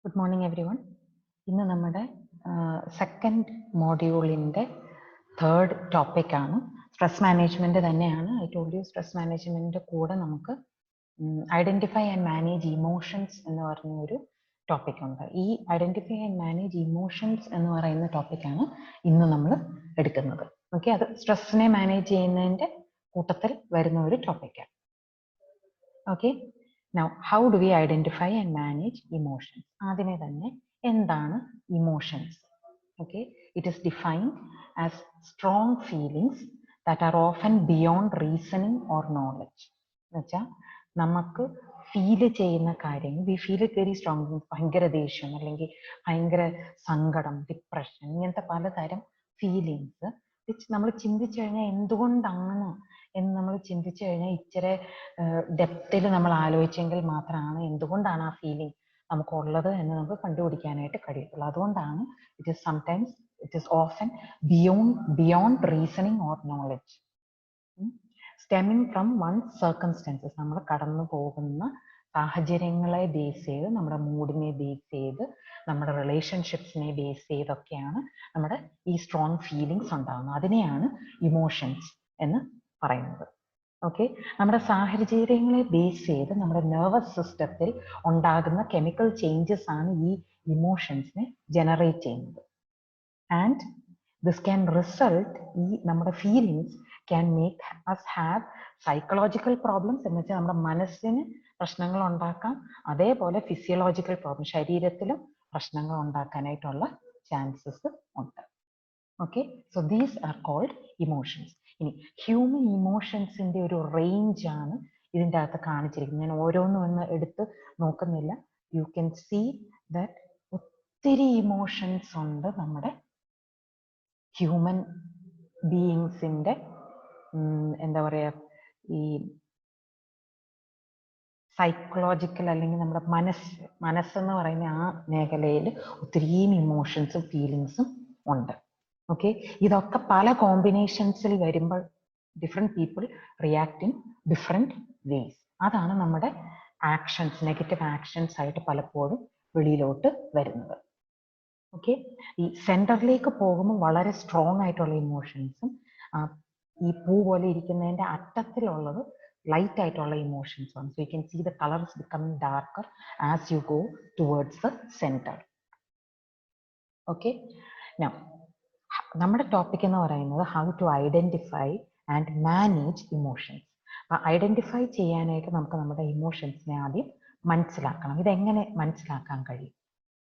Good morning everyone. ഇന്ന് നമ്മുടെ second മോഡ്യൂളിൻ്റെ third ടോപ്പിക്കാണ്. സ്ട്രെസ് മാനേജ്മെൻറ്റ് തന്നെയാണ്. ഐ ടോൾഡ് യു സ്ട്രെസ് മാനേജ്മെൻറ്റിൻ്റെ കൂടെ നമുക്ക് ഐഡൻറ്റിഫൈ ആൻഡ് മാനേജ് ഇമോഷൻസ് എന്ന് പറഞ്ഞ ഒരു ടോപ്പിക്കുണ്ട്. ഈ ഐഡൻറ്റിഫൈ ആൻഡ് മാനേജ് ഇമോഷൻസ് എന്ന് പറയുന്ന ടോപ്പിക്കാണ് ഇന്ന് നമ്മൾ എടുക്കുന്നത്. ഓക്കെ, അത് സ്ട്രെസ്സിനെ മാനേജ് ചെയ്യുന്നതിൻ്റെ കൂട്ടത്തിൽ വരുന്ന ഒരു ടോപ്പിക്കാണ്. Okay, now how do we identify and manage emotions? ആദ്യമേ തന്നെ എന്താണ് emotions? Okay, it is defined as strong feelings that are often beyond reasoning or knowledge. എന്നുവെച്ചാൽ നമുക്ക് ഫീൽ ചെയ്യുന്ന കാര്യങ്ങൾ, we feel it very strong. ഭയങ്കര ദേഷ്യം അല്ലെങ്കിൽ ഭയങ്കര സങ്കടം, ഡിപ്രഷൻ, ഇങ്ങനത്തെ പലതരം ഫീലിങ്സ് നമ്മൾ ചിന്തിച്ചു കഴിഞ്ഞാൽ എന്തുകൊണ്ടാണ് എന്ന് നമ്മൾ ചിന്തിച്ചു കഴിഞ്ഞാൽ ഇച്ചിരി ഡെപ്തിൽ നമ്മൾ ആലോചിച്ചെങ്കിൽ മാത്രമാണ് എന്തുകൊണ്ടാണ് ആ ഫീലിംഗ് നമുക്കുള്ളത് എന്ന് നമുക്ക് കണ്ടുപിടിക്കാനായിട്ട് കഴിയുള്ളൂ. അതുകൊണ്ടാണ് it is often beyond reasoning or knowledge, stemming from one circumstances. നമ്മൾ കടന്നു പോകുന്ന സാഹചര്യങ്ങളെ ബേസ് ചെയ്ത്, നമ്മുടെ മൂഡിനെ ബേസ് ചെയ്ത്, നമ്മുടെ റിലേഷൻഷിപ്സിനെ ബേസ് ചെയ്തൊക്കെയാണ് നമ്മുടെ ഈ സ്ട്രോങ് ഫീലിങ്സ് ഉണ്ടാകുന്നത്. അതിനെയാണ് ഇമോഷൻസ് എന്ന് പറയുന്നത്. ഓക്കെ, നമ്മുടെ സാഹചര്യങ്ങളെ ബേസ് ചെയ്ത് നമ്മുടെ നെർവസ് സിസ്റ്റത്തിൽ ഉണ്ടാകുന്ന കെമിക്കൽ ചേഞ്ചസ് ആണ് ഈ ഇമോഷൻസിനെ ജനറേറ്റ് ചെയ്യുന്നത്. ആൻഡ് ദിസ് ക്യാൻ റിസൾട്ട്, ഈ നമ്മുടെ feelings can make us have psychological problems, എന്ന് വെച്ചാൽ നമ്മുടെ മനസ്സിന് പ്രശ്നങ്ങൾ ഉണ്ടാക്കാം, അതേപോലെ ഫിസിയോളജിക്കൽ പ്രോബ്ലം, ശരീരത്തിലും പ്രശ്നങ്ങൾ ഉണ്ടാക്കാനായിട്ടുള്ള ചാൻസസ് ഉണ്ട്. Okay, so these are called emotions. ഇനി ഹ്യൂമൻ ഇമോഷൻസിന്റെ ഒരു റേഞ്ച് ആണ് ഇതിൻ്റെ അകത്ത് കാണിച്ചിരിക്കുന്നത്. ഞാൻ ഓരോന്നും ഒന്ന് എടുത്ത് നോക്കുന്നില്ല. യു ക്യാൻ സീ ദാറ്റ് ഒത്തിരി ഇമോഷൻസ് ഉണ്ട് നമ്മുടെ ഹ്യൂമൻ ബീയിങ്സിന്റെ. എന്താ പറയുക, ഈ സൈക്കോളജിക്കൽ അല്ലെങ്കിൽ നമ്മുടെ മനസ്സെന്ന് പറയുന്ന ആ മേഖലയിൽ ഒത്തിരിയും ഇമോഷൻസും ഫീലിങ്സും ഉണ്ട്. ഓക്കെ, ഇതൊക്കെ പല കോമ്പിനേഷൻസിൽ വരുമ്പോൾ different people react in different ways. അതാണ് നമ്മുടെ ആക്ഷൻസ്, നെഗറ്റീവ് ആക്ഷൻസ് ആയിട്ട് പലപ്പോഴും വെളിയിലോട്ട് വരുന്നത്. ഓക്കെ, ഈ സെൻറ്ററിലേക്ക് പോകുമ്പോൾ വളരെ സ്ട്രോങ് ആയിട്ടുള്ള ഇമോഷൻസും, ഈ പൂ പോലെ ഇരിക്കുന്നതിൻ്റെ അറ്റത്തിലുള്ളത് ലൈറ്റ് ആയിട്ടുള്ള ഇമോഷൻസ് ആണ്. So you can see the colours becoming darker as you go towards the centre. Okay, now നമ്മുടെ ടോപ്പിക് എന്ന് പറയുന്നത് how to identify and manage emotions. അപ്പം ഐഡൻറ്റിഫൈ ചെയ്യാനായിട്ട് നമുക്ക് നമ്മുടെ ഇമോഷൻസിനെ ആദ്യം മനസ്സിലാക്കണം. ഇതെങ്ങനെ മനസ്സിലാക്കാൻ കഴിയും?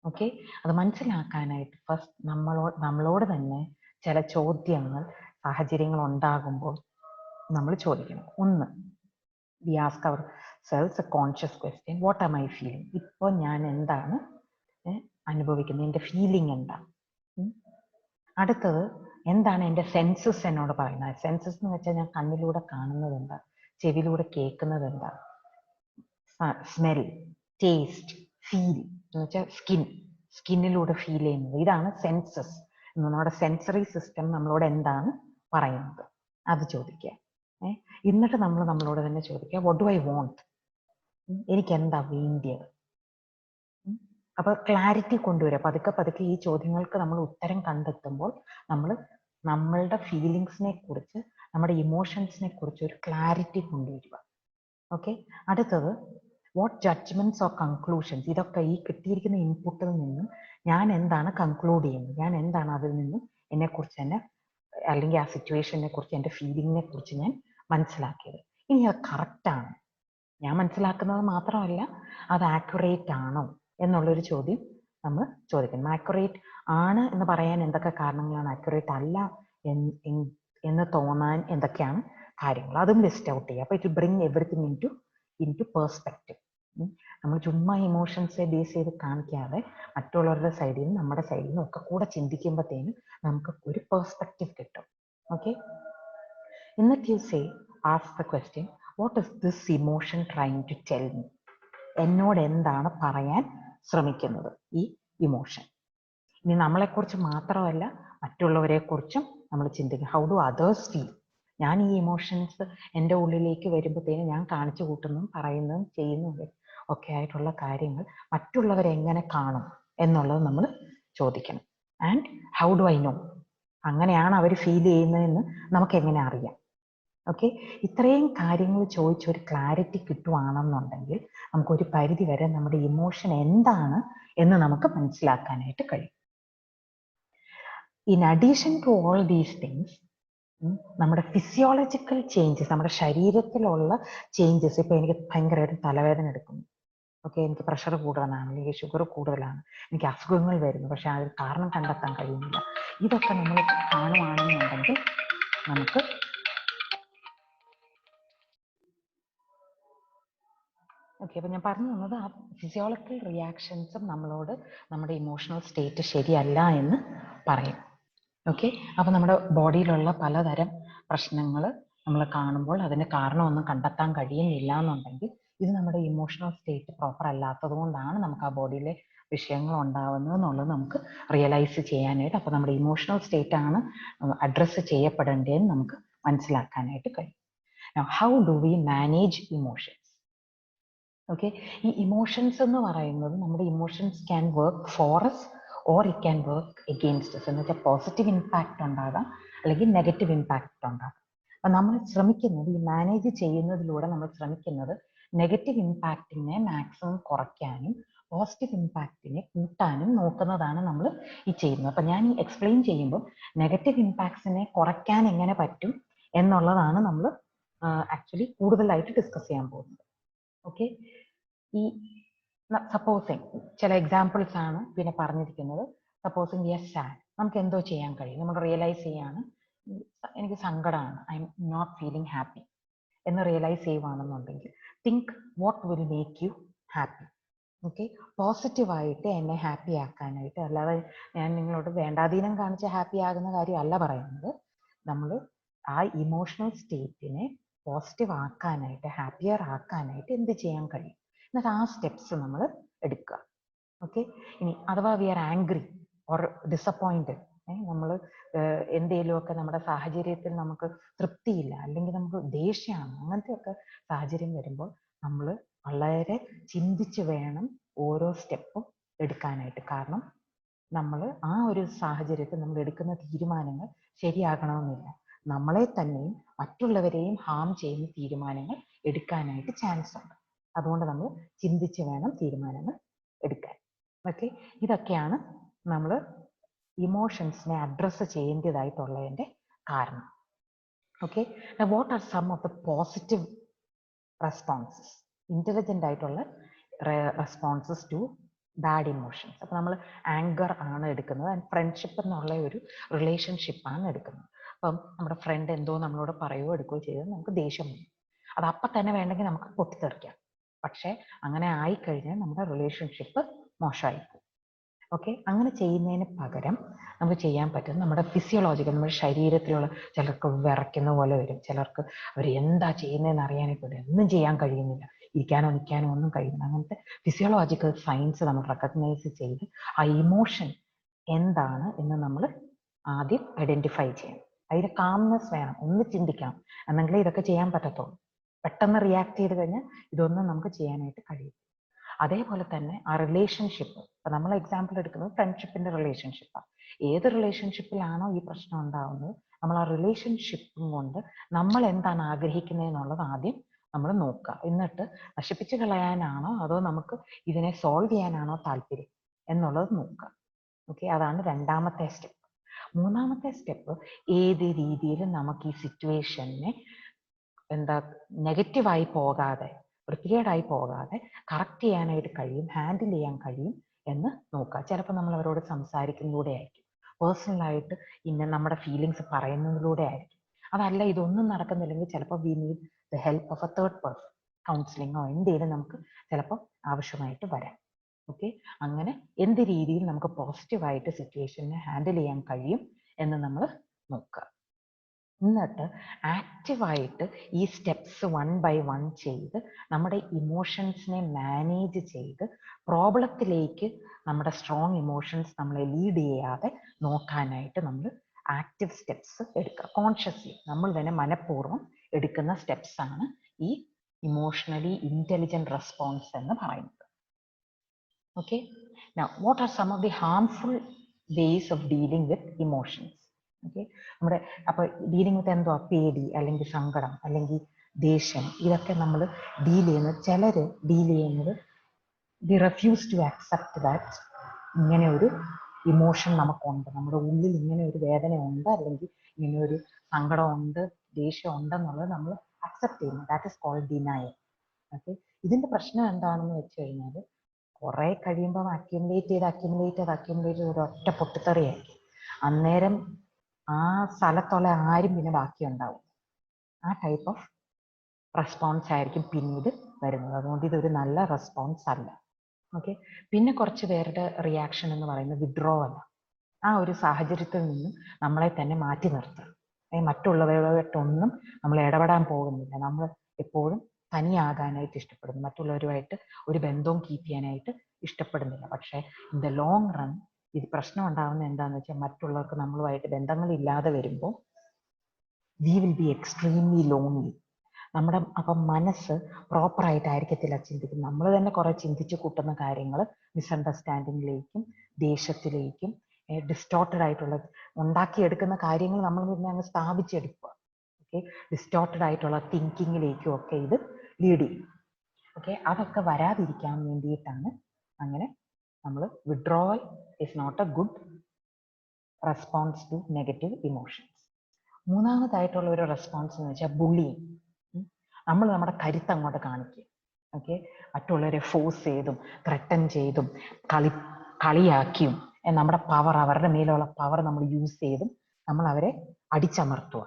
ഓക്കെ, അത് മനസ്സിലാക്കാനായിട്ട് ഫസ്റ്റ് നമ്മളോട് തന്നെ ചില ചോദ്യങ്ങൾ, സാഹചര്യങ്ങൾ ഉണ്ടാകുമ്പോൾ നമ്മൾ ചോദിക്കണം. ഒന്ന്, we ask ourselves a conscious question, what am I feeling? ഇപ്പോൾ ഞാൻ എന്താണ് അനുഭവിക്കുന്നത്, എൻ്റെ ഫീലിംഗ് എന്താണ്? അടുത്തത്, എന്താണ് എൻ്റെ സെൻസസ് എന്നോട് പറയുന്നത്? സെൻസസ് എന്ന് വെച്ചാൽ ഞാൻ കണ്ണിലൂടെ കാണുന്നത് എന്താ, ചെവിയിലൂടെ കേൾക്കുന്നത് എന്താ, സ്മെൽ, ടേസ്റ്റ്, ഫീൽ എന്ന് വെച്ചാൽ സ്കിന്നിലൂടെ ഫീൽ ചെയ്യുന്നത്. ഇതാണ് സെൻസസ്. നമ്മുടെ സെൻസറി സിസ്റ്റം നമ്മളോട് എന്താണ് പറയുന്നത് അത് ചോദിക്കുക. എന്നിട്ട് നമ്മളോട് തന്നെ ചോദിക്കുക, വാട്ട് ഡു ഐ വോണ്ട്? എനിക്ക് എന്താ വേണ്ടിയത്? അപ്പൊ ക്ലാരിറ്റി കൊണ്ടുവരിക. പതുക്കെ ഈ ചോദ്യങ്ങൾക്ക് നമ്മൾ ഉത്തരം കണ്ടെത്തുമ്പോൾ നമ്മൾ നമ്മളുടെ ഫീലിങ്സിനെ കുറിച്ച്, നമ്മുടെ ഇമോഷൻസിനെ കുറിച്ച് ഒരു ക്ലാരിറ്റി കൊണ്ടുവരിക. ഓക്കെ, അടുത്തത്, വാട്ട് ജഡ്ജ്മെന്റ്സ് ഓർ കൺക്ലൂഷൻസ്? ഇതൊക്കെ ഈ കിട്ടിയിരിക്കുന്ന ഇൻപുട്ടിൽ നിന്നും ഞാൻ എന്താണ് കൺക്ലൂഡ് ചെയ്യുന്നത്, ഞാൻ എന്താണ് അതിൽ നിന്നും എന്നെക്കുറിച്ച് തന്നെ അല്ലെങ്കിൽ ആ സിറ്റുവേഷനെ കുറിച്ച്, എൻ്റെ ഫീലിങ്ങിനെ കുറിച്ച് ഞാൻ മനസ്സിലാക്കിയത്. ഇനി അത് കറക്റ്റാണ്, ഞാൻ മനസ്സിലാക്കുന്നത് മാത്രമല്ല അത് ആക്യുറേറ്റ് ആണോ എന്നുള്ളൊരു ചോദ്യം നമ്മൾ ചോദിക്കണം. ആക്യുറേറ്റ് ആണ് എന്ന് പറയാൻ എന്തൊക്കെ കാരണങ്ങളാണ്, ആക്യുറേറ്റ് അല്ല എന്ന് തോന്നാൻ എന്തൊക്കെയാണ് കാര്യങ്ങൾ, അതും ലിസ്റ്റ് ഔട്ട് ചെയ്യുക. അപ്പോൾ it bring everything into perspective. നമ്മൾ ചുമ്മാ ഇമോഷൻസെ ബേസ് ചെയ്ത് കാണിക്കാതെ മറ്റുള്ളവരുടെ സൈഡിൽ നിന്നും നമ്മുടെ സൈഡിൽ നിന്നും ഒക്കെ കൂടെ ചിന്തിക്കുമ്പോഴത്തേനും നമുക്ക് ഒരു പെർസ്പെക്റ്റീവ് കിട്ടും. ഓക്കെ, എന്നിട്ട് you say, ask the question, what is this emotion trying to tell me? എന്നോട് എന്താണ് പറയാൻ ശ്രമിക്കുന്നത് ഈ ഇമോഷൻ? ഇനി നമ്മളെക്കുറിച്ച് മാത്രമല്ല മറ്റുള്ളവരെ കുറിച്ചും നമ്മൾ ചിന്തിക്കും. How do others feel? ഞാൻ ഈ ഇമോഷൻസ് എൻ്റെ ഉള്ളിലേക്ക് വരുമ്പോഴത്തേനും ഞാൻ കാണിച്ചു കൂട്ടുന്നതും പറയുന്നതും ചെയ്യുന്നതും ഒക്കെ ആയിട്ടുള്ള കാര്യങ്ങൾ മറ്റുള്ളവരെങ്ങനെ കാണും എന്നുള്ളത് നമ്മൾ ചോദിക്കണം. And how do I know, അങ്ങനെയാണ് അവർ ഫീൽ ചെയ്യുന്നതെന്ന് നമുക്ക് എങ്ങനെ അറിയാം? ഓക്കെ, ഇത്രയും കാര്യങ്ങൾ ചോദിച്ച് ഒരു ക്ലാരിറ്റി കിട്ടുവാണെന്നുണ്ടെങ്കിൽ നമുക്കൊരു പരിധി വരെ നമ്മുടെ ഇമോഷൻ എന്താണ് എന്ന് നമുക്ക് മനസ്സിലാക്കാനായിട്ട് കഴിയും. In addition to all these things, നമ്മുടെ ഫിസിയോളജിക്കൽ ചേഞ്ചസ്, നമ്മുടെ ശരീരത്തിലുള്ള ചേഞ്ചസ്, ഇപ്പൊ എനിക്ക് ഭയങ്കരമായിട്ട് തലവേദന എടുക്കുന്നു, ഓക്കെ, എനിക്ക് പ്രഷർ കൂടുതലാണ്, അല്ലെങ്കിൽ ഷുഗർ കൂടുതലാണ്, എനിക്ക് അസുഖങ്ങൾ വരുന്നു, പക്ഷെ അതിന് കാരണം കണ്ടെത്താൻ കഴിയുന്നില്ല. ഇതൊക്കെ നമ്മൾ കാണുവാണെന്നുണ്ടെങ്കിൽ നമുക്ക് ഓക്കെ, അപ്പൊ ഞാൻ പറഞ്ഞു തന്നത് ആ ഫിസിയോളജിക്കൽ റിയാക്ഷൻസും നമ്മളോട് നമ്മുടെ ഇമോഷണൽ സ്റ്റേറ്റ് ശരിയല്ല എന്ന് പറയും. ഓക്കെ, അപ്പൊ നമ്മുടെ ബോഡിയിലുള്ള പലതരം പ്രശ്നങ്ങൾ നമ്മൾ കാണുമ്പോൾ അതിന് കാരണമൊന്നും കണ്ടെത്താൻ കഴിയുന്നില്ല എന്നുണ്ടെങ്കിൽ ഇത് നമ്മുടെ ഇമോഷണൽ സ്റ്റേറ്റ് പ്രോപ്പർ അല്ലാത്തത് കൊണ്ടാണ് നമുക്ക് ആ ബോഡിയിലെ വിഷയങ്ങൾ ഉണ്ടാവുന്നത് എന്നുള്ളത് നമുക്ക് റിയലൈസ് ചെയ്യാനായിട്ട്, അപ്പോൾ നമ്മുടെ ഇമോഷണൽ സ്റ്റേറ്റ് ആണ് അഡ്രസ്സ് ചെയ്യപ്പെടേണ്ടതെന്ന് നമുക്ക് മനസ്സിലാക്കാനായിട്ട് കഴിയും. How do we manage emotions? Okay, ഈ ഇമോഷൻസ് എന്ന് പറയുന്നത് നമ്മുടെ emotions can work for us or it can work against us. എന്ന് വെച്ചാൽ പോസിറ്റീവ് ഇമ്പാക്റ്റ് ഉണ്ടാകാം, അല്ലെങ്കിൽ നെഗറ്റീവ് ഇമ്പാക്റ്റ് ഉണ്ടാകാം. അപ്പം നമ്മൾ ശ്രമിക്കുന്നത്, ഈ മാനേജ് ചെയ്യുന്നതിലൂടെ നമ്മൾ ശ്രമിക്കുന്നത് നെഗറ്റീവ് ഇമ്പാക്റ്റിനെ മാക്സിമം കുറയ്ക്കാനും പോസിറ്റീവ് ഇമ്പാക്റ്റിനെ കൂട്ടാനും നോക്കുന്നതാണ് നമ്മൾ ഈ ചെയ്യുന്നത്. അപ്പം ഞാൻ ഈ എക്സ്പ്ലെയിൻ ചെയ്യുമ്പോൾ നെഗറ്റീവ് ഇമ്പാക്ട്സിനെ കുറയ്ക്കാൻ എങ്ങനെ പറ്റും എന്നുള്ളതാണ് നമ്മൾ ആക്ച്വലി കൂടുതലായിട്ട് ഡിസ്കസ് ചെയ്യാൻ പോകുന്നത്. ഓക്കെ, ഈ സപ്പോസിങ് ചില എക്സാമ്പിൾസ് ആണ് പിന്നെ പറഞ്ഞിരിക്കുന്നത്. സപ്പോസിങ് വി ആർ സാഡ്, നമുക്ക് എന്തോ ചെയ്യാൻ കഴിയും, നമ്മൾ റിയലൈസ് ചെയ്യാണ് എനിക്ക് സങ്കടമാണ്, I am not feeling happy എന്ന് റിയലൈസ് ചെയ്യുവാണെന്നുണ്ടെങ്കിൽ think what will make you happy. Okay, പോസിറ്റീവായിട്ട് എന്നെ ഹാപ്പി ആക്കാനായിട്ട്, അല്ലാതെ ഞാൻ നിങ്ങളോട് വേണ്ടാധീനം കാണിച്ച് ഹാപ്പി ആകുന്ന കാര്യമല്ല പറയുന്നത്. നമ്മൾ ആ ഇമോഷണൽ സ്റ്റേറ്റിനെ പോസിറ്റീവ് ആക്കാനായിട്ട്, ഹാപ്പിയർ ആക്കാനായിട്ട് എന്ത് ചെയ്യാൻ കഴിയും, എന്നിട്ട് ആ സ്റ്റെപ്സ് നമ്മൾ എടുക്കുക. ഓക്കെ, ഇനി അഥവാ we are angry or disappointed, നമ്മൾ എന്തെങ്കിലുമൊക്കെ നമ്മുടെ സാഹചര്യത്തിൽ നമുക്ക് തൃപ്തിയില്ല, അല്ലെങ്കിൽ നമുക്ക് ദേഷ്യമാണ്, അങ്ങനത്തെയൊക്കെ സാഹചര്യം വരുമ്പോൾ നമ്മൾ വളരെ ചിന്തിച്ച് വേണം ഓരോ സ്റ്റെപ്പും എടുക്കാനായിട്ട്. കാരണം നമ്മൾ ആ ഒരു സാഹചര്യത്തിൽ നമ്മൾ എടുക്കുന്ന തീരുമാനങ്ങൾ ശരിയാകണമെന്നില്ല, നമ്മളെ തന്നെയും മറ്റുള്ളവരെയും ഹാം ചെയ്യുന്ന തീരുമാനങ്ങൾ എടുക്കാനായിട്ട് ചാൻസ് ഉണ്ട്. അതുകൊണ്ട് നമ്മൾ ചിന്തിച്ച് വേണം തീരുമാനങ്ങൾ എടുക്കാൻ. ഓക്കെ, ഇതൊക്കെയാണ് നമ്മൾ ഇമോഷൻസിനെ അഡ്രസ്സ് ചെയ്യേണ്ടതായിട്ടുള്ളതിൻ്റെ കാരണം. Okay, what are some of the positive responses, intelligent ആയിട്ടുള്ള റെസ്പോൺസസ് ടു ബാഡ് ഇമോഷൻസ്? അപ്പൊ നമ്മൾ ആങ്കർ ആണ് എടുക്കുന്നത്, ആൻഡ് ഫ്രണ്ട്ഷിപ്പ് എന്നുള്ള ഒരു റിലേഷൻഷിപ്പാണ് എടുക്കുന്നത്. അപ്പം നമ്മുടെ ഫ്രണ്ട് എന്തോ നമ്മളോട് പറയുകയോ എടുക്കുകയോ ചെയ്താൽ നമുക്ക് ദേഷ്യം വരും. അത് അപ്പം തന്നെ വേണമെങ്കിൽ നമുക്ക് പൊട്ടിത്തെറിക്കാം, പക്ഷെ അങ്ങനെ ആയിക്കഴിഞ്ഞാൽ നമ്മുടെ റിലേഷൻഷിപ്പ് മോശമായി പോകും. ഓക്കെ, അങ്ങനെ ചെയ്യുന്നതിന് പകരം നമുക്ക് ചെയ്യാൻ പറ്റും, നമ്മുടെ ഫിസിയോളജിക്കൽ, നമ്മുടെ ശരീരത്തിലുള്ള, ചിലർക്ക് വിറയ്ക്കുന്ന പോലെ വരും, ചിലർക്ക് അവർ എന്താ ചെയ്യുന്നതെന്ന് അറിയാനായിട്ട് ഒന്നും ചെയ്യാൻ കഴിയുന്നില്ല, ഇരിക്കാനോ നിൽക്കാനോ ഒന്നും കഴിയുന്നില്ല. അങ്ങനത്തെ ഫിസിയോളജിക്കൽ സയൻസ് നമ്മൾ റെക്കഗ്നൈസ് ചെയ്ത് ആ ഇമോഷൻ എന്താണ് എന്ന് നമ്മൾ ആദ്യം ഐഡന്റിഫൈ ചെയ്യണം. അതിന് കാംനെസ് വേണം, ഒന്ന് ചിന്തിക്കണം, എന്നെങ്കിലേ ഇതൊക്കെ ചെയ്യാൻ പറ്റത്തുള്ളൂ. പെട്ടെന്ന് റിയാക്ട് ചെയ്ത് കഴിഞ്ഞാൽ ഇതൊന്നും നമുക്ക് ചെയ്യാനായിട്ട് കഴിയും. അതേപോലെ തന്നെ ആ റിലേഷൻഷിപ്പ്, ഇപ്പൊ നമ്മൾ എക്സാമ്പിൾ എടുക്കുന്നത് ഫ്രണ്ട്ഷിപ്പിന്റെ റിലേഷൻഷിപ്പാണ്. ഏത് റിലേഷൻഷിപ്പിലാണോ ഈ പ്രശ്നം ഉണ്ടാവുന്നത്, നമ്മൾ ആ റിലേഷൻഷിപ്പും കൊണ്ട് നമ്മൾ എന്താണ് ആഗ്രഹിക്കുന്നത് എന്നുള്ളത് ആദ്യം നമ്മൾ നോക്കുക. എന്നിട്ട് നശിപ്പിച്ചു കളയാനാണോ അതോ നമുക്ക് ഇതിനെ സോൾവ് ചെയ്യാനാണോ താല്പര്യം എന്നുള്ളത് നോക്കുക. ഓക്കെ, അതാണ് രണ്ടാമത്തെ സ്റ്റെപ്പ്. മൂന്നാമത്തെ സ്റ്റെപ്പ്, ഏത് രീതിയിൽ നമുക്ക് ഈ സിറ്റുവേഷനെ നെഗറ്റീവായി പോകാതെ, വൃത്തികേടായി പോകാതെ കറക്റ്റ് ചെയ്യാനായിട്ട് കഴിയും, ഹാൻഡിൽ ചെയ്യാൻ കഴിയും എന്ന് നോക്കുക. ചിലപ്പോൾ നമ്മൾ അവരോട് സംസാരിക്കുന്നതിലൂടെ ആയിരിക്കും, പേഴ്സണലായിട്ട് നമ്മുടെ ഫീലിങ്സ് പറയുന്നതിലൂടെ ആയിരിക്കും. അതല്ല ഇതൊന്നും നടക്കുന്നില്ലെങ്കിൽ ചിലപ്പോൾ we need the help of a third person, കൗൺസിലിങ്ങോ എന്തെങ്കിലും നമുക്ക് ചിലപ്പോൾ ആവശ്യമായിട്ട് വരാം. ഓക്കെ, അങ്ങനെ എന്ത് രീതിയിൽ നമുക്ക് പോസിറ്റീവായിട്ട് സിറ്റുവേഷനെ ഹാൻഡിൽ ചെയ്യാൻ കഴിയും എന്ന് നമ്മൾ നോക്കുക. എന്നിട്ട് ആക്റ്റീവായിട്ട് ഈ സ്റ്റെപ്സ് 1 by 1 ചെയ്ത് നമ്മുടെ ഇമോഷൻസിനെ മാനേജ് ചെയ്ത് പ്രോബ്ലത്തിലേക്ക് നമ്മുടെ സ്ട്രോങ് ഇമോഷൻസ് നമ്മളെ ലീഡ് ചെയ്യാതെ നോക്കാനായിട്ട് നമ്മൾ ആക്റ്റീവ് സ്റ്റെപ്സ് എടുക്കുക. കോൺഷ്യസ്ലി നമ്മൾ തന്നെ മനഃപൂർവ്വം എടുക്കുന്ന സ്റ്റെപ്സ് ആണ് ഈ ഇമോഷണലി ഇന്റലിജന്റ് റെസ്പോൺസ് എന്ന് പറയുന്നത്. Okay, now what are some of the harmful ways of dealing with emotions? Okay, നമ്മുടെ അപ്പൊ ഡീലിംഗ് വിത്ത് എന്തോ പേടി അല്ലെങ്കിൽ സങ്കടം അല്ലെങ്കിൽ ദേഷ്യം, ഇതൊക്കെ നമ്മൾ ഡീൽ ചെയ്യുന്നത്, ചിലര് ഡീൽ ചെയ്യുന്നത് they refuse to accept that ഇങ്ങനെ ഒരു ഇമോഷൻ നമുക്കുണ്ട്, നമ്മുടെ ഉള്ളിൽ ഇങ്ങനെ ഒരു വേദന ഉണ്ട്, അല്ലെങ്കിൽ ഇങ്ങനെ ഒരു സങ്കടം ഉണ്ട്, ദേഷ്യം ഉണ്ടെന്നുള്ളത് നമ്മൾ അക്സെപ്റ്റ് ചെയ്യുന്നു. That is called denial. Okay, ഇതിന്റെ പ്രശ്നം എന്താണെന്ന് വെച്ച് കഴിഞ്ഞാൽ കുറെ കഴിയുമ്പോൾ അക്യുമുലേറ്റ് ചെയ്ത് ഒരു ഒറ്റ പൊട്ടിത്തെറിയായിരിക്കും. അന്നേരം ആ സ്ഥലത്തുള്ള ആരും പിന്നെ ബാക്കി ഉണ്ടാവും. ആ ടൈപ്പ് ഓഫ് റെസ്പോൺസ് ആയിരിക്കും പിന്നീട് വരുന്നത്. അതുകൊണ്ട് ഇതൊരു നല്ല റെസ്പോൺസ് അല്ല. ഓക്കെ, പിന്നെ കുറച്ച് പേരുടെ റിയാക്ഷൻ എന്ന് പറയുന്നത് വിഡ്രോവൽ. ആ ഒരു സാഹചര്യത്തിൽ നിന്നും നമ്മളെ തന്നെ മാറ്റി നിർത്തുക. മറ്റുള്ളവരുമായിട്ടൊന്നും നമ്മൾ ഇടപെടാൻ പോകുന്നില്ല. നമ്മൾ എപ്പോഴും തനിയാകാനായിട്ട് ഇഷ്ടപ്പെടുന്നു, മറ്റുള്ളവരുമായിട്ട് ഒരു ബന്ധവും കീപ്പ് ചെയ്യാനായിട്ട് ഇഷ്ടപ്പെടുന്നില്ല. പക്ഷേ ഇൻ ദ ലോങ് റൺ ഇത് പ്രശ്നം ഉണ്ടാകുന്നത് എന്താണെന്ന് വെച്ചാൽ, മറ്റുള്ളവർക്ക് നമ്മളുമായിട്ട് ബന്ധങ്ങളില്ലാതെ വരുമ്പോൾ we will be extremely lonely. നമ്മുടെ അപ്പം മനസ്സ് പ്രോപ്പറായിട്ടായിരിക്കത്തില്ല ചിന്തിക്കുന്നത്. നമ്മൾ തന്നെ കുറെ ചിന്തിച്ച് കൂട്ടുന്ന കാര്യങ്ങൾ മിസ്അണ്ടർസ്റ്റാൻഡിങ്ങിലേക്കും ദേഷ്യത്തിലേക്കും ഡിസ്റ്റോർട്ടഡ് ആയിട്ടുള്ള ഉണ്ടാക്കിയെടുക്കുന്ന കാര്യങ്ങൾ നമ്മൾ പിന്നെ അങ്ങ് സ്ഥാപിച്ചെടുക്കുക. ഓക്കെ, ഡിസ്റ്റോർട്ടഡ് ആയിട്ടുള്ള തിങ്കിങ്ങിലേക്കും ഒക്കെ ഇത് ലീഡ് ചെയ്യും. ഓക്കെ, അതൊക്കെ വരാതിരിക്കാൻ വേണ്ടിയിട്ടാണ് അങ്ങനെ നമ്മൾ withdrawal is not a good response to negative emotions. മൂന്നാമതായിട്ടുള്ള ഒരു റെസ്പോൺസ് എന്ന് വെച്ചാൽ ബുള്ളിങ്. നമ്മൾ നമ്മുടെ കരുത്ത് അങ്ങോട്ട് കാണിക്കുക. ഓക്കെ, മറ്റുള്ളവരെ ഫോഴ്സ് ചെയ്തും ത്രെട്ടൻ ചെയ്തും കളിയാക്കിയും നമ്മുടെ പവർ, അവരുടെ മേലുള്ള പവർ നമ്മൾ യൂസ് ചെയ്തും നമ്മൾ അവരെ അടിച്ചമർത്തുക.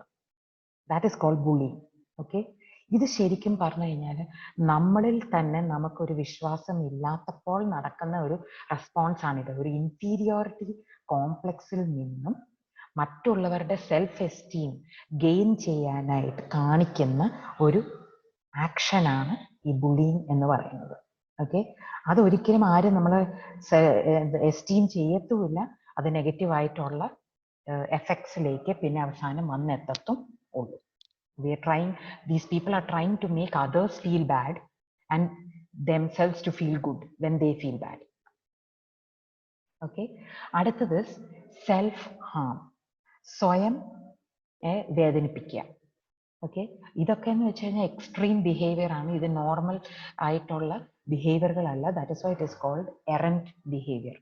That is called bullying. Okay, ഇത് ശരിക്കും പറഞ്ഞു കഴിഞ്ഞാൽ നമ്മളിൽ തന്നെ നമുക്കൊരു വിശ്വാസം ഇല്ലാത്തപ്പോൾ നടക്കുന്ന ഒരു റെസ്പോൺസ് ആണിത്. ഒരു ഇൻഫീരിയോറിറ്റി കോംപ്ലക്സിൽ നിന്നും മറ്റുള്ളവരുടെ സെൽഫ് എസ്റ്റീം ഗെയിൻ ചെയ്യാനായിട്ട് കാണിക്കുന്ന ഒരു ആക്ഷനാണ് ഈ ബുള്ളിങ് എന്ന് പറയുന്നത്. ഓക്കെ, അതൊരിക്കലും ആരും നമ്മൾ എസ്റ്റീം ചെയ്യത്തുമില്ല. അത് നെഗറ്റീവായിട്ടുള്ള എഫക്ട്സിലേക്ക് പിന്നെ അവസാനം വന്നെത്തത്തും ഉള്ളൂ. These people are trying to make others feel bad and themselves to feel good when they feel bad. Okay, അടുത്തത് സെൽഫ് ഹാം, സ്വയം വേദനിപ്പിക്കുക. ഓക്കെ, ഇതൊക്കെ എന്ന് വെച്ച് കഴിഞ്ഞാൽ എക്സ്ട്രീം ബിഹേവിയർ ആണ്. ഇത് നോർമൽ ആയിട്ടുള്ള ബിഹേവിയറുകളല്ല. That is why it is called errant behaviour.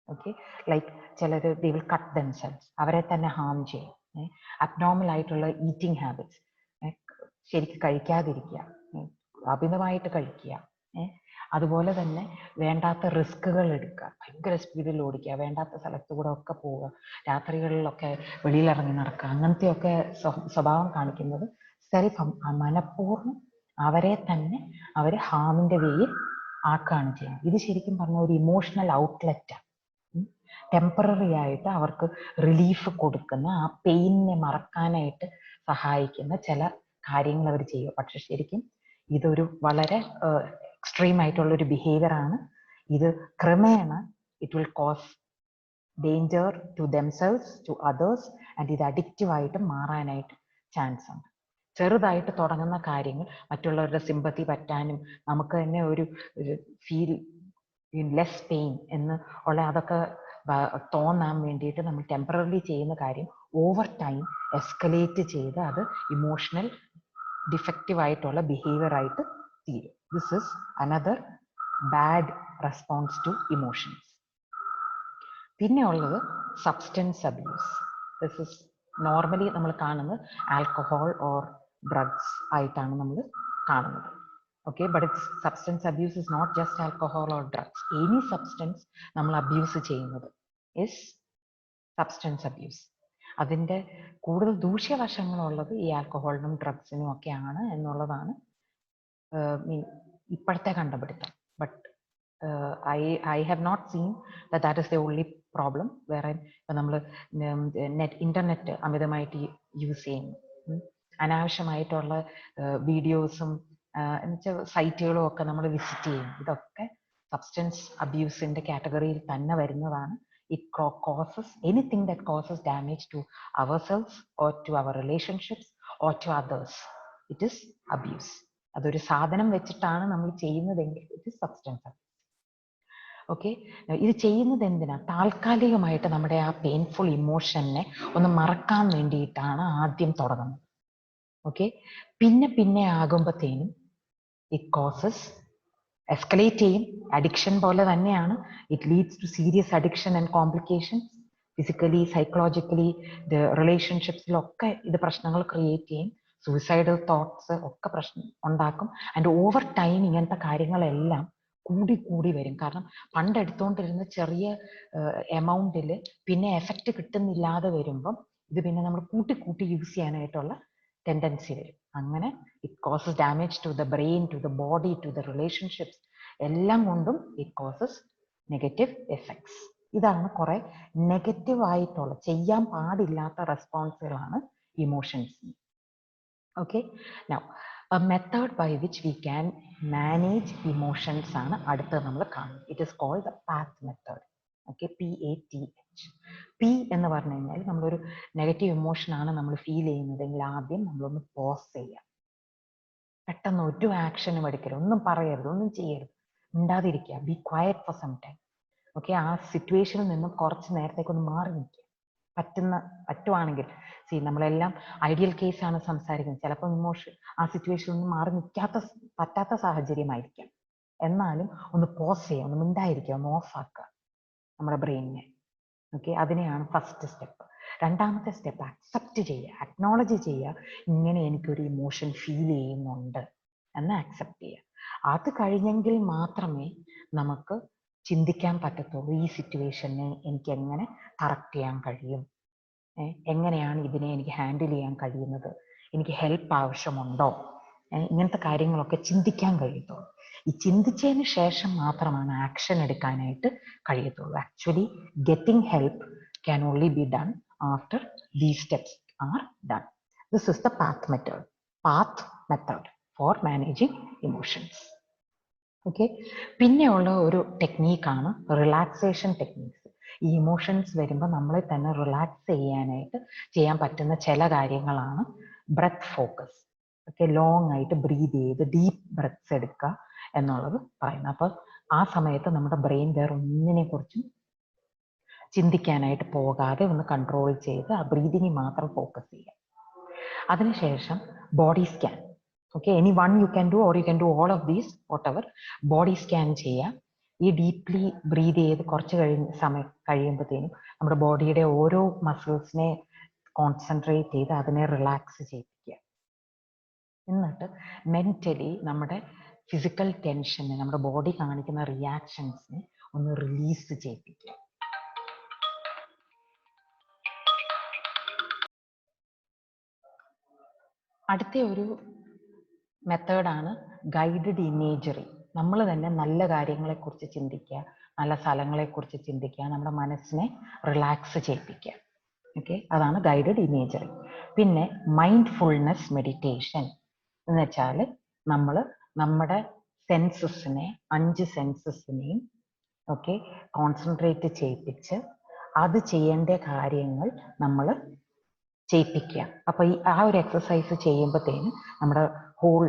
Okay, like ചിലർ ദേ വിൽ കട്ട് ദംസെൽസ്, അവരെ തന്നെ ഹാം ചെയ്യും. അബ്നോർമൽ ആയിട്ടുള്ള ഈറ്റിംഗ് ഹാബിറ്റ്സ്, ശരിക്കും കഴിക്കാതിരിക്കുക, അമിതമായിട്ട് കഴിക്കുക. അതുപോലെ തന്നെ വേണ്ടാത്ത റിസ്കുകൾ എടുക്കുക, ഭയങ്കര സ്പീഡിൽ ഓടിക്കുക, വേണ്ടാത്ത സ്ഥലത്തുകൂടെ ഒക്കെ പോവുക, രാത്രികളിലൊക്കെ വെളിയിലിറങ്ങി നടക്കുക, അങ്ങനത്തെയൊക്കെ സ്വഭാവം കാണിക്കുന്നത് സെൽഫ് മനഃപൂർവ്വം അവരെ തന്നെ അവർ ഹാമിന്റെ വേയിൽ ആക്കുകയാണ് ചെയ്യുന്നത്. ഇത് ശരിക്കും പറഞ്ഞ ഒരു ഇമോഷണൽ ഔട്ട്ലെറ്റാണ്. ടെമ്പററി ആയിട്ട് അവർക്ക് റിലീഫ് കൊടുക്കുന്ന, ആ പെയിനെ മറക്കാനായിട്ട് സഹായിക്കുന്ന ചില കാര്യങ്ങൾ അവർ ചെയ്യുക. പക്ഷെ ശരിക്കും ഇതൊരു വളരെ എക്സ്ട്രീം ആയിട്ടുള്ള ഒരു ബിഹേവിയർ ആണ്. ഇത് ക്രമേണ it will cause danger to themselves, to others, and ഇത് അഡിക്റ്റീവ് ആയിട്ട് മാറാനായിട്ട് ചാൻസ് ഉണ്ട്. ചെറുതായിട്ട് തുടങ്ങുന്ന കാര്യങ്ങൾ മറ്റുള്ളവരുടെ സിമ്പത്തി പറ്റാനും നമുക്ക് തന്നെ ഒരു ഫീൽ ലെസ് പെയിൻ എന്ന് ഉള്ള അതൊക്കെ തോന്നാൻ വേണ്ടിയിട്ട് നമ്മൾ ടെമ്പററി ചെയ്യുന്ന കാര്യം ഓവർ ടൈം എസ്കലേറ്റ് ചെയ്ത് അത് ഇമോഷണൽ ഡിഫക്റ്റീവ് ആയിട്ടുള്ള ബിഹേവിയർ ആയിട്ട് തീരും. This is another bad response to emotions. പിന്നെ ഉള്ളത് substance abuse. This is normally നമ്മൾ കാണുന്നത് ആൽക്കഹോൾ ഓർ ഡ്രഗ്സ് ആയിട്ടാണ് നമ്മൾ കാണുന്നത്. Okay, but it's substance abuse is not just alcohol or drugs. Any substance നമ്മൾ അബ്യൂസ് ചെയ്യുന്നത് is substance abuse. അതിൻ്റെ കൂടുതൽ ദൂഷ്യവശങ്ങളുള്ളത് ഈ ആൽക്കഹോളിനും ഡ്രഗ്സിനും ഒക്കെയാണ് എന്നുള്ളതാണ് ഇപ്പോഴത്തെ കണ്ടുപിടുത്തം. But I have not seen that is the only problem. വേറെ ഇപ്പം നമ്മൾ ഇന്റർനെറ്റ് അമിതമായിട്ട് യൂസ് ചെയ്യുന്നു, അനാവശ്യമായിട്ടുള്ള വീഡിയോസും സൈറ്റുകളും ഒക്കെ നമ്മൾ വിസിറ്റ് ചെയ്യും. ഇതൊക്കെ സബ്സ്റ്റൻസ് അബ്യൂസിന്റെ കാറ്റഗറിയിൽ തന്നെ വരുന്നതാണ്. It causes anything that causes damage to ourselves or to our relationships or to others. It is abuse. അതൊരു സാധനം വെച്ചിട്ടാണ് നമ്മൾ ചെയ്യുന്നതെങ്കിൽ ഇത് സബ്സ്റ്റൻസ്. ഓക്കെ, ഇത് ചെയ്യുന്നത് എന്തിനാ? താൽക്കാലികമായിട്ട് നമ്മുടെ ആ പെയിൻഫുൾ ഇമോഷനെ ഒന്ന് മറക്കാൻ വേണ്ടിയിട്ടാണ് ആദ്യം തുടങ്ങുന്നത്. ഓക്കെ, പിന്നെ ആകുമ്പോഴത്തേനും ഇറ്റ് കോസസ് എസ്കലേറ്റ് ചെയ്യും. അഡിക്ഷൻ പോലെ തന്നെയാണ്. It leads to serious addiction and complications. Physically, psychologically, റിലേഷൻഷിപ്സിലൊക്കെ ഇത് പ്രശ്നങ്ങൾ ക്രിയേറ്റ് ചെയ്യും. സൂയിസൈഡൽ തോട്ട്സ് ഒക്കെ പ്രശ്നം ഉണ്ടാക്കും. ആൻഡ് ഓവർ ടൈം ഇങ്ങനത്തെ കാര്യങ്ങളെല്ലാം കൂടി വരും. കാരണം പണ്ട് എടുത്തുകൊണ്ടിരുന്ന ചെറിയ എമൗണ്ടിൽ പിന്നെ എഫക്റ്റ് കിട്ടുന്നില്ലാതെ വരുമ്പം ഇത് പിന്നെ നമ്മൾ കൂട്ടി യൂസ് ചെയ്യാനായിട്ടുള്ള ടെൻഡൻസി വരും. അങ്ങനെ it causes damage to the brain, to the body, to the relationships, എല്ലാം കൊണ്ടും ഇറ്റ് കോസസ് നെഗറ്റീവ് എഫക്ട്സ്. ഇതാണ് കുറെ നെഗറ്റീവ് ആയിട്ടുള്ള, ചെയ്യാൻ പാടില്ലാത്ത റെസ്പോൺസുകളാണ് emotions. Okay, now a method by which we can manage emotions ആണ് അടുത്ത് നമ്മൾ കാണുന്നത്. It is called the path method. Okay, PATH. P എന്ന് പറഞ്ഞു കഴിഞ്ഞാൽ നമ്മളൊരു നെഗറ്റീവ് ഇമോഷൻ ആണ് നമ്മൾ ഫീൽ ചെയ്യുന്നതെങ്കിൽ ആദ്യം നമ്മളൊന്ന് പോസ് ചെയ്യാം. പെട്ടെന്ന് ഒരു ആക്ഷനും എടുക്കരുത്, ഒന്നും പറയരുത്, ഒന്നും ചെയ്യരുത്, മിണ്ടാതിരിക്കുക. Be quiet for some time. Okay, ആ സിറ്റുവേഷനിൽ നിന്നും കുറച്ച് നേരത്തേക്കൊന്ന് മാറി നിൽക്കുക. പറ്റുവാണെങ്കിൽ നമ്മളെല്ലാം ഐഡിയൽ കേസാണ് സംസാരിക്കുന്നത്. ചിലപ്പോൾ ഇമോഷൻ ആ സിറ്റുവേഷനിൽ ഒന്നും മാറി പറ്റാത്ത സാഹചര്യമായിരിക്കാം. എന്നാലും ഒന്ന് പോസ് ചെയ്യുക, ഒന്ന് മിണ്ടായിരിക്കുക, ഒന്ന് ഓഫ് ആക്കുക നമ്മുടെ ബ്രെയിനിനെ. ഓക്കെ, അതിനെയാണ് ഫസ്റ്റ് സ്റ്റെപ്പ്. രണ്ടാമത്തെ സ്റ്റെപ്പ് അക്സെപ്റ്റ് ചെയ്യുക, അക്നോളജ് ചെയ്യുക. ഇങ്ങനെ എനിക്കൊരു ഇമോഷൻ ഫീൽ ചെയ്യുന്നുണ്ട് എന്ന് അക്സെപ്റ്റ് ചെയ്യുക. അത് കഴിഞ്ഞെങ്കിൽ മാത്രമേ നമുക്ക് ചിന്തിക്കാൻ പറ്റത്തുള്ളൂ, ഈ സിറ്റുവേഷനെ എനിക്ക് എങ്ങനെ കറക്റ്റ് ചെയ്യാൻ കഴിയും, എങ്ങനെയാണ് ഇതിനെ എനിക്ക് ഹാൻഡിൽ ചെയ്യാൻ കഴിയുന്നത്, എനിക്ക് ഹെൽപ്പ് ആവശ്യമുണ്ടോ, ഇങ്ങനത്തെ കാര്യങ്ങളൊക്കെ ചിന്തിക്കാൻ കഴിയത്തുള്ളൂ. ഈ ചിന്തിച്ചതിന് ശേഷം മാത്രമാണ് ആക്ഷൻ എടുക്കാനായിട്ട് കഴിയത്തുള്ളൂ. Actually getting help can only be done after these steps are done. This is the path method for managing emotions. Okay, പിന്നെയുള്ള ഒരു ടെക്നീക്കാണ് റിലാക്സേഷൻ ടെക്നീക്സ്. ഈ ഇമോഷൻസ് വരുമ്പോൾ നമ്മളെ തന്നെ റിലാക്സ് ചെയ്യാൻ പറ്റുന്ന ചില കാര്യങ്ങളാണ് ബ്രെത്ത് ഫോക്കസ്. ഓക്കെ, ലോങ് ആയിട്ട് ബ്രീത് ചെയ്ത് ഡീപ്പ് ബ്രെത്ത്സ് എടുക്കുക എന്നുള്ളത് പറയുന്നത്. അപ്പോൾ ആ സമയത്ത് നമ്മുടെ ബ്രെയിൻ വേറെ ഒന്നിനെ കുറിച്ചും ചിന്തിക്കാനായിട്ട് പോകാതെ ഒന്ന് കൺട്രോൾ ചെയ്ത് ആ ബ്രീതിങ്ങിൽ മാത്രം ഫോക്കസ് ചെയ്യുക. അതിനുശേഷം body scan. Okay, any one you can do, or you can do all of these, what ever. Body scan ചെയ്യുക. ഈ ഡീപ്ലി ബ്രീത് ചെയ്ത് കുറച്ച് സമയം കഴിയുമ്പോഴത്തേനും നമ്മുടെ ബോഡിയുടെ ഓരോ മസിൽസിനെ കോൺസെൻട്രേറ്റ് ചെയ്ത് അതിനെ റിലാക്സ് ചെയ്യിപ്പിക്കുക. എന്നിട്ട് മെന്റലി നമ്മുടെ ഫിസിക്കൽ ടെൻഷനെ, നമ്മുടെ ബോഡി കാണിക്കുന്ന റിയാക്ഷൻസിനെ ഒന്ന് റിലീസ് ചെയ്യിപ്പിക്കുക. അടുത്ത ഒരു മെത്തേഡാണ് ഗൈഡഡ് ഇമേജറി. നമ്മൾ തന്നെ നല്ല കാര്യങ്ങളെക്കുറിച്ച് ചിന്തിക്കുക, നല്ല സ്ഥലങ്ങളെക്കുറിച്ച് ചിന്തിക്കുക, നമ്മുടെ മനസ്സിനെ റിലാക്സ് ചെയ്യിപ്പിക്കുക. ഓക്കെ, അതാണ് ഗൈഡഡ് ഇമേജറി. പിന്നെ മൈൻഡ്ഫുൾനെസ് മെഡിറ്റേഷൻ എന്ന് വെച്ചാൽ നമ്മൾ നമ്മുടെ സെൻസസിനെ, 5 സെൻസസിനെയും ഓക്കെ കോൺസെൻട്രേറ്റ് ചെയ്യിപ്പിച്ച് അത് ചെയ്യേണ്ട കാര്യങ്ങൾ നമ്മൾ ചെയ്യിപ്പിക്കുക. അപ്പൊ ആ ഒരു എക്സസൈസ് ചെയ്യുമ്പോഴത്തേനും നമ്മുടെ ഹോൾ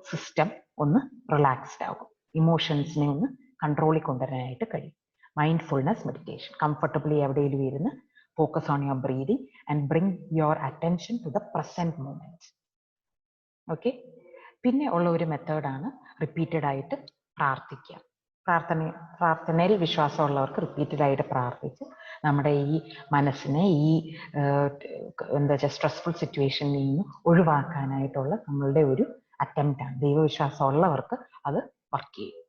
സിസ്റ്റം ഒന്ന് റിലാക്സ്ഡ് ആകും, ഇമോഷൻസിനെ ഒന്ന് കൺട്രോളിൽ കൊണ്ടുവരാനായിട്ട് കഴിയും. Mindfulness meditation. കംഫർട്ടബിളി എവിടെയെങ്കിലും ഇരുന്ന് focus on your breathing and bring your attention to the present moment. Okay, പിന്നെ ഉള്ള ഒരു മെത്തേഡാണ് റിപ്പീറ്റഡ് ആയിട്ട് പ്രാർത്ഥിക്കുക. പ്രാർത്ഥനയിൽ വിശ്വാസമുള്ളവർക്ക് റിപ്പീറ്റഡ് ആയിട്ട് പ്രാർത്ഥിച്ച് നമ്മുടെ ഈ മനസ്സിനെ ഈ എന്താ വെച്ചാൽ സ്ട്രെസ്ഫുൾ സിറ്റുവേഷനിൽ നിന്ന് ഒഴിവാക്കാനായിട്ടുള്ള നമ്മളുടെ ഒരു അറ്റംപ്റ്റ് ആണ്. ദൈവവിശ്വാസം ഉള്ളവർക്ക് അത് വർക്ക് ചെയ്യും.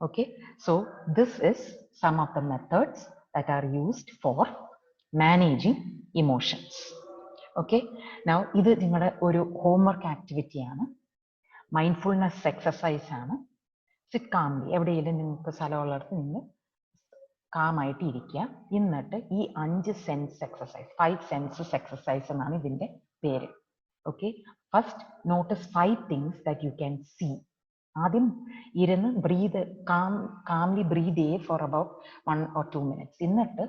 Okay, so this is some of the methods that are used for managing emotions. Okay, now ഇത് നിങ്ങളുടെ ഒരു ഹോംവർക്ക് ആക്ടിവിറ്റിയാണ്. മൈൻഡ്ഫുൾനെസ് എക്സസൈസ് ആണ്. സിറ്റ് കാംലി, എവിടെയെങ്കിലും നിങ്ങൾക്ക് സ്ഥലമുള്ളിടത്ത് നിങ്ങൾ കാമായിട്ട് ഇരിക്കുക. എന്നിട്ട് ഈ 5 സെൻസ് എക്സസൈസ്, 5 സെൻസസ് എക്സസൈസ് എന്നാണ് ഇതിന്റെ പേര്. Okay, first notice 5 things that you can see. ആദ്യം ഇരുന്ന് കാംലി ബ്രീത് ചെയ്യേ ഫോർ അബൌട്ട് 1 or 2 minutes. എന്നിട്ട്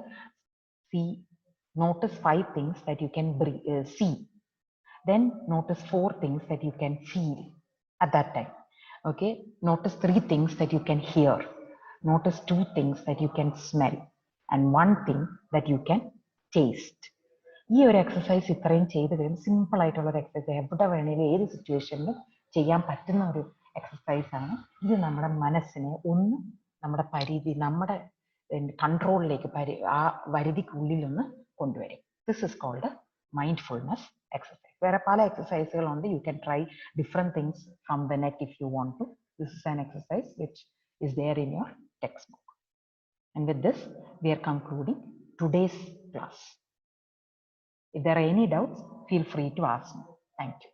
notice 5 things that you can see. Then notice 4 things that you can feel. at that time. Okay, notice 3 things that you can hear, notice 2 things that you can smell, and 1 thing that you can taste. ഈ ഒരു exercise ഇത്രയും ചെയ്ത് കഴിയുമ്പോൾ simple ആയിട്ടുള്ള ഒരു exercise, എവിടെ വേണമെങ്കിലും ഏത് സിറ്റുവേഷനിലും ചെയ്യാൻ പറ്റുന്ന ഒരു എക്സസൈസ് ആണ് ഇത്. നമ്മുടെ മനസ്സിനെ ഒന്ന് നമ്മുടെ പരിധി, നമ്മുടെ കൺട്രോളിലേക്ക്, ആ പരിധിക്കുള്ളിൽ ഒന്ന് കൊണ്ടുവരും. This is called mindfulness exercise. There are pala exercises on you can try different things from the net if you want to. This is an exercise which is there in your textbook. And with this, we are concluding today's class. If there are any doubts, feel free to ask me. Thank you.